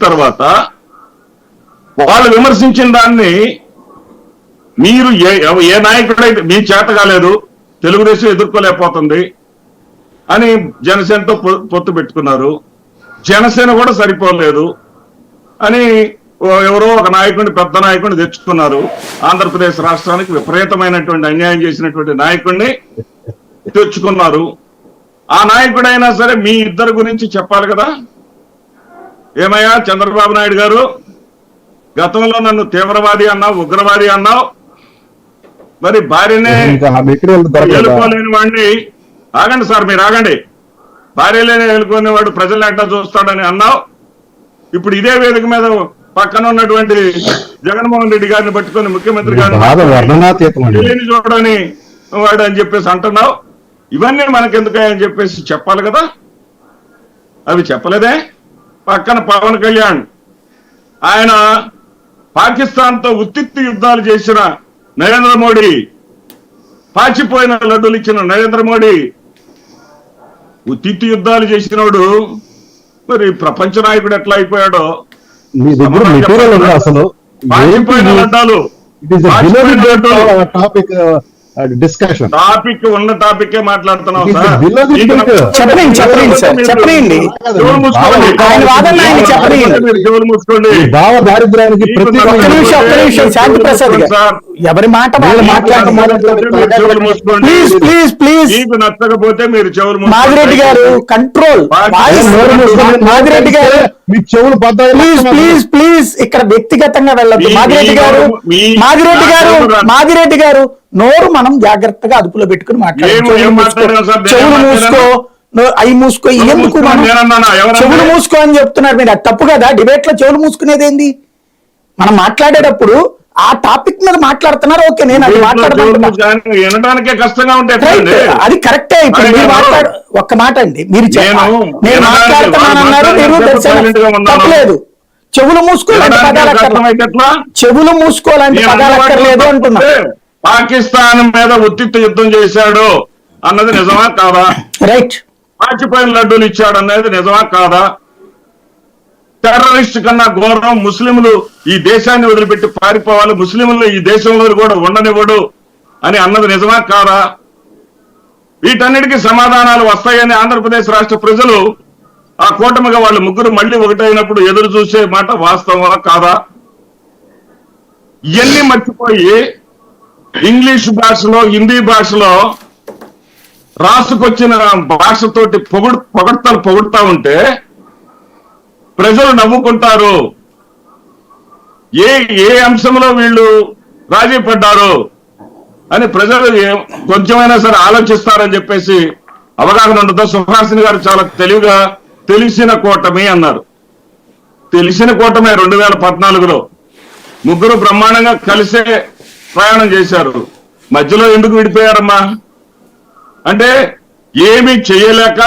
తర్వాత వాళ్ళు విమర్శించిన దాన్ని మీరు ఏ నాయకుడైతే మీ చేత కాలేదు, తెలుగుదేశం ఎదుర్కోలేకపోతుంది అని జనసేనతో పొత్తు పెట్టుకున్నారు. జనసేన కూడా సరిపోలేదు అని ఎవరో ఒక నాయకుడిని, పెద్ద నాయకుడిని తెచ్చుకున్నారు. ఆంధ్రప్రదేశ్ రాష్ట్రానికి విపరీతమైనటువంటి అన్యాయం చేసినటువంటి నాయకుడిని తెచ్చుకున్నారు. ఆ నాయకుడైనా సరే మీ ఇద్దరు గురించి చెప్పాలి కదా. ఏమయ్యా చంద్రబాబు నాయుడు గారు, గతంలో నన్ను తీవ్రవాది అన్నావు, ఉగ్రవాది అన్నావు, మరి భార్యనే ఏలుకోలేని వాడిని, ఆగండి సార్ మీరు ఆగండి, భార్యలేనే ఏలుకునేవాడు ప్రజల్ని ఎట్లా చూస్తాడని అన్నావు. ఇప్పుడు ఇదే వేదిక మీద పక్కన ఉన్నటువంటి జగన్మోహన్ రెడ్డి గారిని పట్టుకొని ముఖ్యమంత్రి గారిని చూడని వాడు అని చెప్పేసి అంటున్నావు. ఇవన్నీ మనకెందుకని చెప్పేసి చెప్పాలి కదా. అవి చెప్పలేదే. పక్కన పవన్ కళ్యాణ్, ఆయన పాకిస్తాన్ తో ఉత్తిత్తి యుద్ధాలు చేసిన నరేంద్ర మోడీ, పాచిపోయిన లడ్డూలు ఇచ్చిన నరేంద్ర మోడీ, ఉత్తిత్తి యుద్ధాలు చేసినోడు మరి ప్రపంచ నాయకుడు ఎట్లా అయిపోయాడో పాచిపోయిన లడ్డాలు టాపిక్ ఉన్న టాపిక్ మాట్లాడుతున్నాం సార్. చెవులు మూసుకోండి. ఎవరి మాట మీకు నచ్చకపోతే మీరు చెవులు మాదిరెడ్డి గారు కంట్రోల్. మాదిరెడ్డి గారు చెవులు ప్లీజ్ ఇక్కడ వ్యక్తిగతంగా వెళ్ళదు. మాదిరెడ్డి గారు నోరు మనం జాగ్రత్తగా అదుపులో పెట్టుకుని మాట్లాడాలి. చెవులు మూసుకో, అవి మూసుకో, ఎందుకు చెవులు మూసుకో అని చెప్తున్నారు మీరు? అది తప్పు కదా. డిబేట్ లో చెవులు మూసుకునేది ఏంది? మనం మాట్లాడేటప్పుడు ఆ టాపిక్ మీద మాట్లాడుతున్నారు. ఓకే, నేను అది మాట్లాడడానికే కష్టంగా ఉంటాయి. అది కరెక్టే. ఇప్పుడు మీరు ఒక్క మాట అండి, మీరు నేను మాట్లాడుతున్నానన్నారు, మీరు తప్పలేదు. చెవులు మూసుకోవాలంటే చెవులు మూసుకోవాలంటే పదాలు అక్కర్లేదు అంటున్నా. పాకిస్తాన్ మీద ఉత్తిత్త యుద్ధం చేశాడు అన్నది నిజమా కాదా? రైట్. పాచిపోయిన లడ్డూలు ఇచ్చాడు అన్నది నిజమా కాదా? టెర్రరిస్ట్ కన్నా ఘోరం ముస్లింలు ఈ దేశాన్ని వదిలిపెట్టి పారిపోవాలి, ముస్లింలు ఈ దేశంలో కూడా ఉండనివ్వడు అని అన్నది నిజమా కాదా? వీటన్నిటికీ సమాధానాలు వస్తాయని ఆంధ్రప్రదేశ్ రాష్ట్ర ప్రజలు ఆ కూటమిగా వాళ్ళు ముగ్గురు మళ్ళీ ఒకటైనప్పుడు ఎదురు చూసే మాట వాస్తవమా కాదా? ఇవన్నీ మర్చిపోయి ఇంగ్లీష్ భాషలో, హిందీ భాషలో రాసుకొచ్చిన భాషతోటి పొగడ్తా ఉంటే ప్రజలు నవ్వుకుంటారు. ఏ అంశంలో వీళ్ళు రాజీ పడ్డారు అని ప్రజలు కొంచెమైనా సరే ఆలోచిస్తారని చెప్పేసి అవగాహన ఉండదు. సుహాసిని గారు చాలా తెలివిగా తెలిసిన కూటమి అన్నారు. తెలిసిన కూటమి 2014లో ముగ్గురు బ్రహ్మాండంగా కలిసే ప్రయాణం చేశారు. మధ్యలో ఎందుకు విడిపోయారమ్మా అంటే ఏమీ చేయలేక